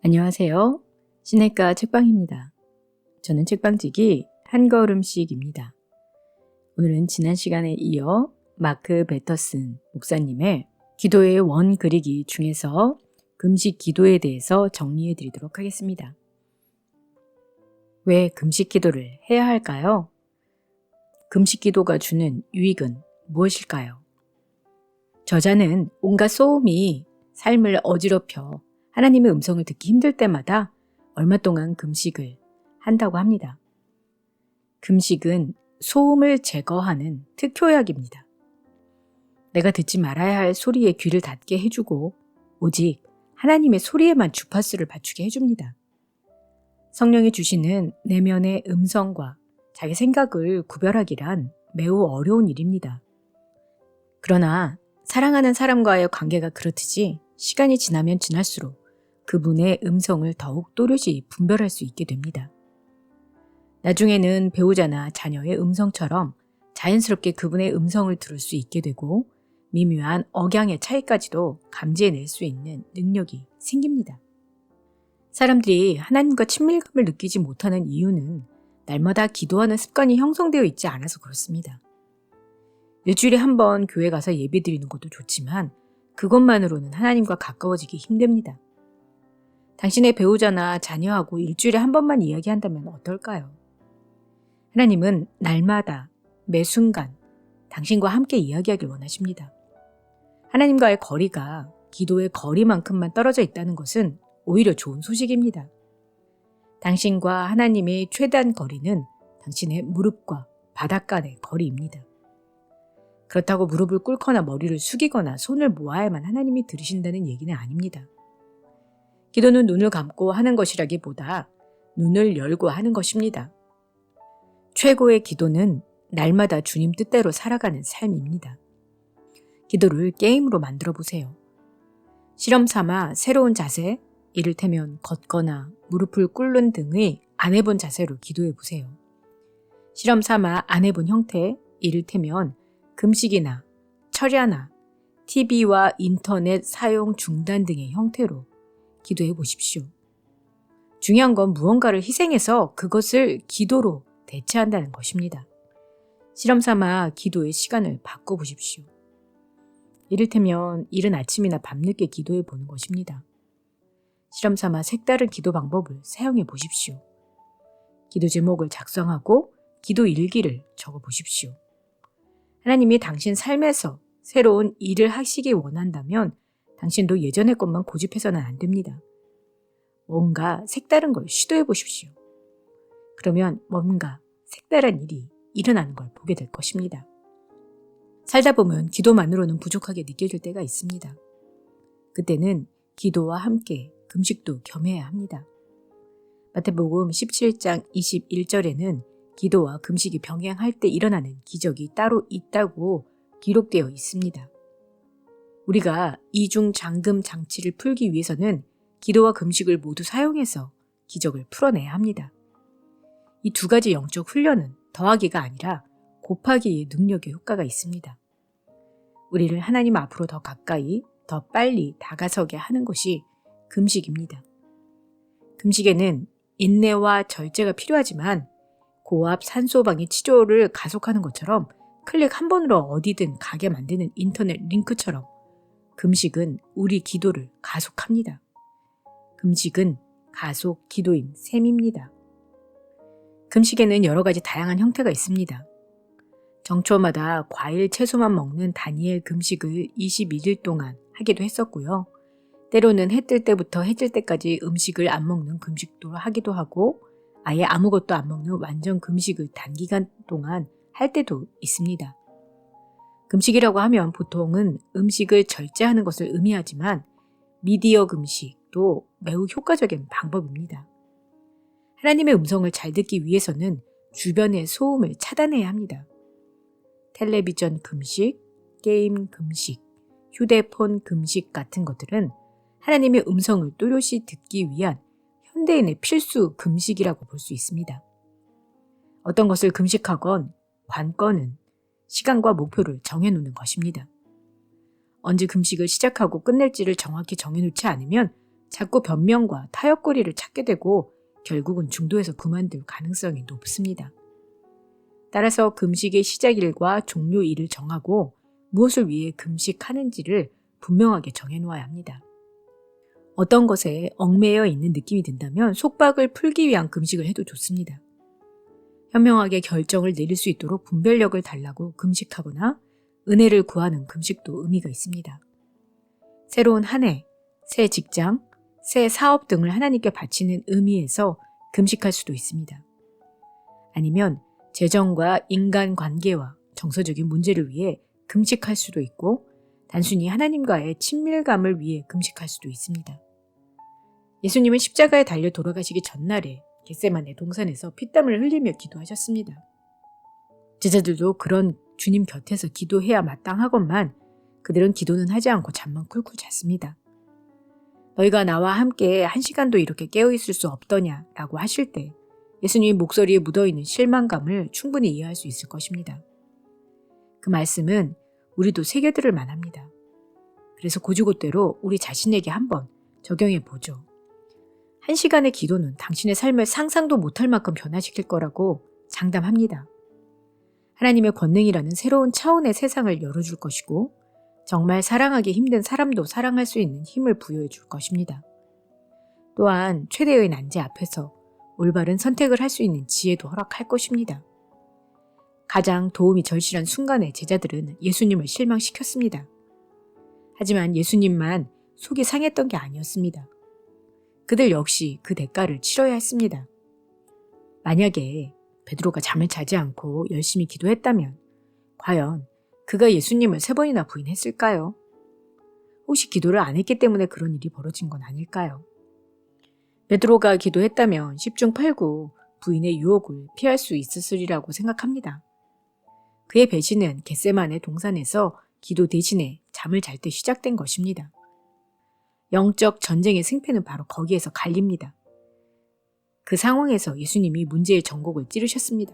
안녕하세요. 시내가 책방입니다. 저는 책방지기 한걸음씩입니다. 오늘은 지난 시간에 이어 마크 베터슨 목사님의 기도의 원 그리기 중에서 금식 기도에 대해서 정리해 드리도록 하겠습니다. 왜 금식 기도를 해야 할까요? 금식 기도가 주는 유익은 무엇일까요? 저자는 온갖 소음이 삶을 어지럽혀 하나님의 음성을 듣기 힘들 때마다 얼마 동안 금식을 한다고 합니다. 금식은 소음을 제거하는 특효약입니다. 내가 듣지 말아야 할 소리에 귀를 닫게 해주고 오직 하나님의 소리에만 주파수를 맞추게 해줍니다. 성령이 주시는 내면의 음성과 자기 생각을 구별하기란 매우 어려운 일입니다. 그러나 사랑하는 사람과의 관계가 그렇듯이 시간이 지나면 지날수록 그분의 음성을 더욱 또렷이 분별할 수 있게 됩니다. 나중에는 배우자나 자녀의 음성처럼 자연스럽게 그분의 음성을 들을 수 있게 되고 미묘한 억양의 차이까지도 감지해낼 수 있는 능력이 생깁니다. 사람들이 하나님과 친밀감을 느끼지 못하는 이유는 날마다 기도하는 습관이 형성되어 있지 않아서 그렇습니다. 일주일에 한 번 교회 가서 예배 드리는 것도 좋지만 그것만으로는 하나님과 가까워지기 힘듭니다. 당신의 배우자나 자녀하고 일주일에 한 번만 이야기한다면 어떨까요? 하나님은 날마다 매 순간 당신과 함께 이야기하길 원하십니다. 하나님과의 거리가 기도의 거리만큼만 떨어져 있다는 것은 오히려 좋은 소식입니다. 당신과 하나님의 최단 거리는 당신의 무릎과 바닥 간의 거리입니다. 그렇다고 무릎을 꿇거나 머리를 숙이거나 손을 모아야만 하나님이 들으신다는 얘기는 아닙니다. 기도는 눈을 감고 하는 것이라기보다 눈을 열고 하는 것입니다. 최고의 기도는 날마다 주님 뜻대로 살아가는 삶입니다. 기도를 게임으로 만들어 보세요. 실험 삼아 새로운 자세, 이를테면 걷거나 무릎을 꿇는 등의 안 해본 자세로 기도해 보세요. 실험 삼아 안 해본 형태, 이를테면 금식이나 철야나 TV와 인터넷 사용 중단 등의 형태로 기도해 보십시오. 중요한 건 무언가를 희생해서 그것을 기도로 대체한다는 것입니다. 실험 삼아 기도의 시간을 바꿔보십시오. 이를테면 이른 아침이나 밤늦게 기도해 보는 것입니다. 실험 삼아 색다른 기도 방법을 사용해 보십시오. 기도 제목을 작성하고 기도 일기를 적어 보십시오. 하나님이 당신 삶에서 새로운 일을 하시기 원한다면 당신도 예전의 것만 고집해서는 안 됩니다. 뭔가 색다른 걸 시도해 보십시오. 그러면 뭔가 색다른 일이 일어나는 걸 보게 될 것입니다. 살다 보면 기도만으로는 부족하게 느껴질 때가 있습니다. 그때는 기도와 함께 금식도 겸해야 합니다. 마태복음 17장 21절에는 기도와 금식이 병행할 때 일어나는 기적이 따로 있다고 기록되어 있습니다. 우리가 이중 잠금 장치를 풀기 위해서는 기도와 금식을 모두 사용해서 기적을 풀어내야 합니다. 이 두 가지 영적 훈련은 더하기가 아니라 곱하기의 능력의 효과가 있습니다. 우리를 하나님 앞으로 더 가까이, 더 빨리 다가서게 하는 것이 금식입니다. 금식에는 인내와 절제가 필요하지만 고압 산소방해 치료를 가속하는 것처럼 클릭 한 번으로 어디든 가게 만드는 인터넷 링크처럼 금식은 우리 기도를 가속합니다. 금식은 가속 기도인 셈입니다. 금식에는 여러 가지 다양한 형태가 있습니다. 정초마다 과일, 채소만 먹는 다니엘 금식을 21일 동안 하기도 했었고요. 때로는 해 뜰 때부터 해 질 때까지 음식을 안 먹는 금식도 하기도 하고 아예 아무것도 안 먹는 완전 금식을 단기간 동안 할 때도 있습니다. 금식이라고 하면 보통은 음식을 절제하는 것을 의미하지만 미디어 금식도 매우 효과적인 방법입니다. 하나님의 음성을 잘 듣기 위해서는 주변의 소음을 차단해야 합니다. 텔레비전 금식, 게임 금식, 휴대폰 금식 같은 것들은 하나님의 음성을 또렷이 듣기 위한 현대인의 필수 금식이라고 볼 수 있습니다. 어떤 것을 금식하건 관건은 시간과 목표를 정해놓는 것입니다. 언제 금식을 시작하고 끝낼지를 정확히 정해놓지 않으면 자꾸 변명과 타협거리를 찾게 되고 결국은 중도에서 그만둘 가능성이 높습니다. 따라서 금식의 시작일과 종료일을 정하고 무엇을 위해 금식하는지를 분명하게 정해놓아야 합니다. 어떤 것에 얽매여 있는 느낌이 든다면 속박을 풀기 위한 금식을 해도 좋습니다. 현명하게 결정을 내릴 수 있도록 분별력을 달라고 금식하거나 은혜를 구하는 금식도 의미가 있습니다. 새로운 한 해, 새 직장, 새 사업 등을 하나님께 바치는 의미에서 금식할 수도 있습니다. 아니면 재정과 인간관계와 정서적인 문제를 위해 금식할 수도 있고 단순히 하나님과의 친밀감을 위해 금식할 수도 있습니다. 예수님은 십자가에 달려 돌아가시기 전날에 겟세마네 동산에서 피땀을 흘리며 기도하셨습니다. 제자들도 그런 주님 곁에서 기도해야 마땅하건만 그들은 기도는 하지 않고 잠만 쿨쿨 잤습니다. 너희가 나와 함께 1시간도 이렇게 깨어있을 수 없더냐라고 하실 때 예수님의 목소리에 묻어있는 실망감을 충분히 이해할 수 있을 것입니다. 그 말씀은 우리도 새겨들을 만합니다. 그래서 고지고대로 우리 자신에게 한번 적용해 보죠. 1시간의 기도는 당신의 삶을 상상도 못할 만큼 변화시킬 거라고 장담합니다. 하나님의 권능이라는 새로운 차원의 세상을 열어줄 것이고 정말 사랑하기 힘든 사람도 사랑할 수 있는 힘을 부여해 줄 것입니다. 또한 최대의 난제 앞에서 올바른 선택을 할 수 있는 지혜도 허락할 것입니다. 가장 도움이 절실한 순간에 제자들은 예수님을 실망시켰습니다. 하지만 예수님만 속이 상했던 게 아니었습니다. 그들 역시 그 대가를 치러야 했습니다. 만약에 베드로가 잠을 자지 않고 열심히 기도했다면 과연 그가 예수님을 3번이나 부인했을까요? 혹시 기도를 안 했기 때문에 그런 일이 벌어진 건 아닐까요? 베드로가 기도했다면 10중 8구 부인의 유혹을 피할 수 있었으리라고 생각합니다. 그의 배신은 겟세마네 동산에서 기도 대신에 잠을 잘 때 시작된 것입니다. 영적 전쟁의 승패는 바로 거기에서 갈립니다. 그 상황에서 예수님이 문제의 전곡을 찌르셨습니다.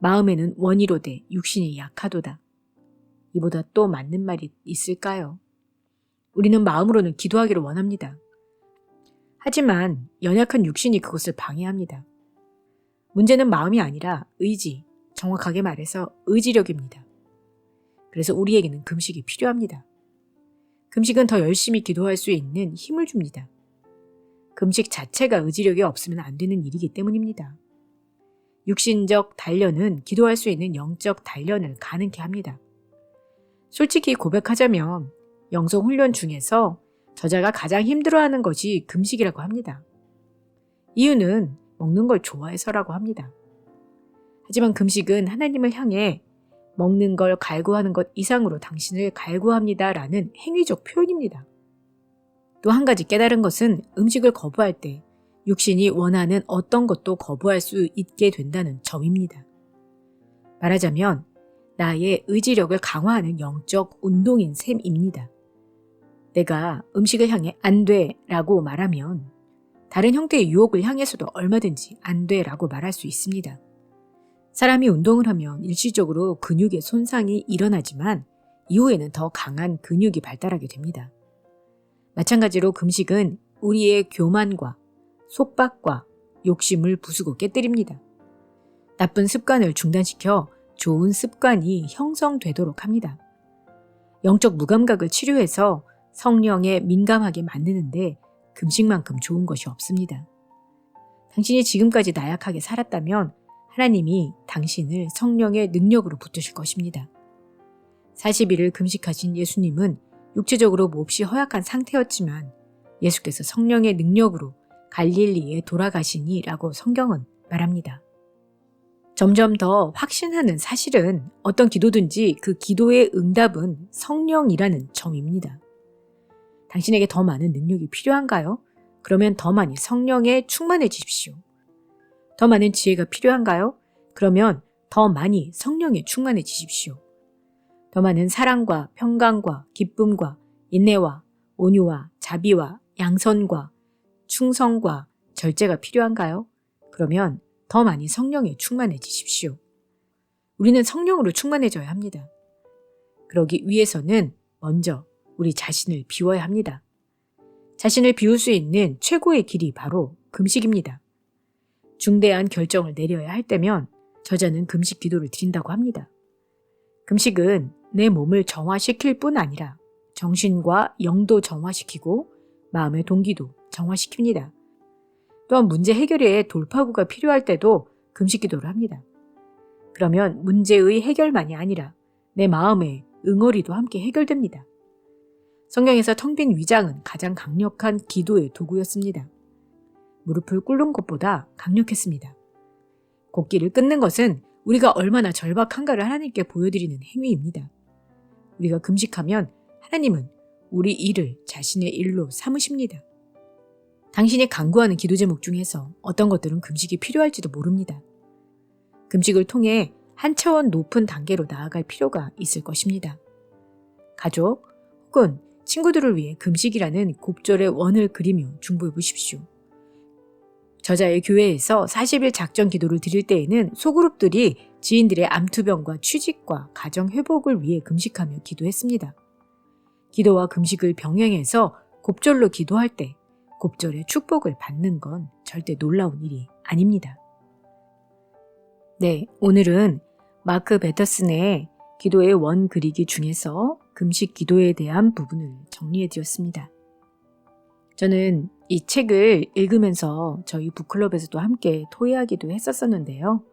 마음에는 원이로되 육신이 약하도다. 이보다 또 맞는 말이 있을까요? 우리는 마음으로는 기도하기를 원합니다. 하지만 연약한 육신이 그것을 방해합니다. 문제는 마음이 아니라 의지, 정확하게 말해서 의지력입니다. 그래서 우리에게는 금식이 필요합니다. 금식은 더 열심히 기도할 수 있는 힘을 줍니다. 금식 자체가 의지력이 없으면 안 되는 일이기 때문입니다. 육신적 단련은 기도할 수 있는 영적 단련을 가능케 합니다. 솔직히 고백하자면 영성 훈련 중에서 저자가 가장 힘들어하는 것이 금식이라고 합니다. 이유는 먹는 걸 좋아해서라고 합니다. 하지만 금식은 하나님을 향해 먹는 걸 갈구하는 것 이상으로 당신을 갈구합니다라는 행위적 표현입니다. 또 한 가지 깨달은 것은 음식을 거부할 때 육신이 원하는 어떤 것도 거부할 수 있게 된다는 점입니다. 말하자면 나의 의지력을 강화하는 영적 운동인 셈입니다. 내가 음식을 향해 안 돼 라고 말하면 다른 형태의 유혹을 향해서도 얼마든지 안 돼 라고 말할 수 있습니다. 사람이 운동을 하면 일시적으로 근육의 손상이 일어나지만 이후에는 더 강한 근육이 발달하게 됩니다. 마찬가지로 금식은 우리의 교만과 속박과 욕심을 부수고 깨뜨립니다. 나쁜 습관을 중단시켜 좋은 습관이 형성되도록 합니다. 영적 무감각을 치료해서 성령에 민감하게 만드는데 금식만큼 좋은 것이 없습니다. 당신이 지금까지 나약하게 살았다면 하나님이 당신을 성령의 능력으로 붙드실 것입니다. 40일을 금식하신 예수님은 육체적으로 몹시 허약한 상태였지만 예수께서 성령의 능력으로 갈릴리에 돌아가시니라고 성경은 말합니다. 점점 더 확신하는 사실은 어떤 기도든지 그 기도의 응답은 성령이라는 점입니다. 당신에게 더 많은 능력이 필요한가요? 그러면 더 많이 성령에 충만해지십시오. 더 많은 지혜가 필요한가요? 그러면 더 많이 성령에 충만해지십시오. 더 많은 사랑과 평강과 기쁨과 인내와 온유와 자비와 양선과 충성과 절제가 필요한가요? 그러면 더 많이 성령에 충만해지십시오. 우리는 성령으로 충만해져야 합니다. 그러기 위해서는 먼저 우리 자신을 비워야 합니다. 자신을 비울 수 있는 최고의 길이 바로 금식입니다. 중대한 결정을 내려야 할 때면 저자는 금식 기도를 드린다고 합니다. 금식은 내 몸을 정화시킬 뿐 아니라 정신과 영도 정화시키고 마음의 동기도 정화시킵니다. 또한 문제 해결에 돌파구가 필요할 때도 금식 기도를 합니다. 그러면 문제의 해결만이 아니라 내 마음의 응어리도 함께 해결됩니다. 성경에서 텅 빈 위장은 가장 강력한 기도의 도구였습니다. 무릎을 꿇는 것보다 강력했습니다. 곡기를 끊는 것은 우리가 얼마나 절박한가를 하나님께 보여드리는 행위입니다. 우리가 금식하면 하나님은 우리 일을 자신의 일로 삼으십니다. 당신이 간구하는 기도 제목 중에서 어떤 것들은 금식이 필요할지도 모릅니다. 금식을 통해 한 차원 높은 단계로 나아갈 필요가 있을 것입니다. 가족 혹은 친구들을 위해 금식이라는 곱절의 원을 그리며 중보해 보십시오. 저자의 교회에서 40일 작전 기도를 드릴 때에는 소그룹들이 지인들의 암투병과 취직과 가정 회복을 위해 금식하며 기도했습니다. 기도와 금식을 병행해서 곱절로 기도할 때 곱절의 축복을 받는 건 절대 놀라운 일이 아닙니다. 네, 오늘은 마크 베터슨의 기도의 원 그리기 중에서 금식 기도에 대한 부분을 정리해 드렸습니다. 저는 이 책을 읽으면서 저희 북클럽에서도 함께 토의하기도 했었었는데요.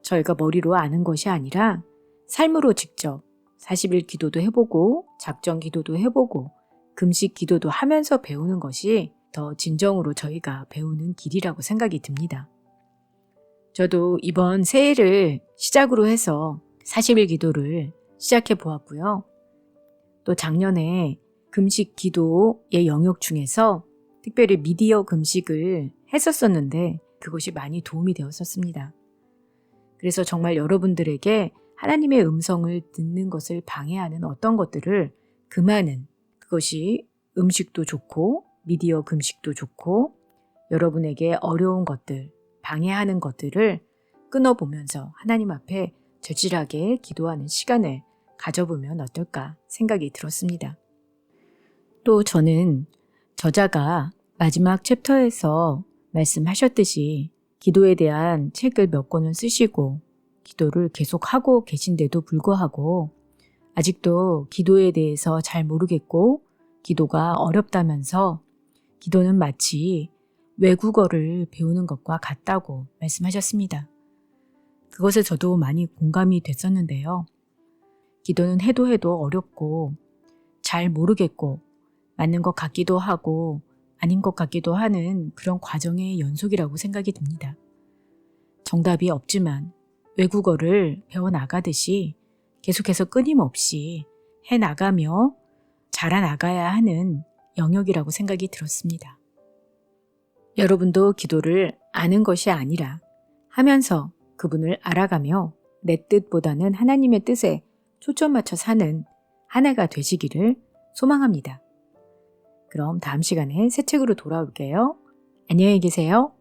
저희가 머리로 아는 것이 아니라 삶으로 직접 40일 기도도 해보고 작전 기도도 해보고 금식 기도도 하면서 배우는 것이 더 진정으로 저희가 배우는 길이라고 생각이 듭니다. 저도 이번 새해를 시작으로 해서 40일 기도를 시작해 보았고요. 또 작년에 금식 기도의 영역 중에서 특별히 미디어 금식을 했었었는데 그것이 많이 도움이 되었었습니다. 그래서 정말 여러분들에게 하나님의 음성을 듣는 것을 방해하는 어떤 것들을 금하는, 그것이 음식도 좋고 미디어 금식도 좋고 여러분에게 어려운 것들, 방해하는 것들을 끊어보면서 하나님 앞에 절실하게 기도하는 시간을 가져보면 어떨까 생각이 들었습니다. 또 저는 저자가 마지막 챕터에서 말씀하셨듯이 기도에 대한 책을 몇 권을 쓰시고 기도를 계속하고 계신데도 불구하고 아직도 기도에 대해서 잘 모르겠고 기도가 어렵다면서 기도는 마치 외국어를 배우는 것과 같다고 말씀하셨습니다. 그것에 저도 많이 공감이 됐었는데요. 기도는 해도 어렵고 잘 모르겠고 맞는 것 같기도 하고 아닌 것 같기도 하는 그런 과정의 연속이라고 생각이 듭니다. 정답이 없지만 외국어를 배워나가듯이 계속해서 끊임없이 해나가며 자라나가야 하는 영역이라고 생각이 들었습니다. 여러분도 기도를 아는 것이 아니라 하면서 그분을 알아가며 내 뜻보다는 하나님의 뜻에 초점 맞춰 사는 한 해가 되시기를 소망합니다. 그럼 다음 시간에 새 책으로 돌아올게요. 안녕히 계세요.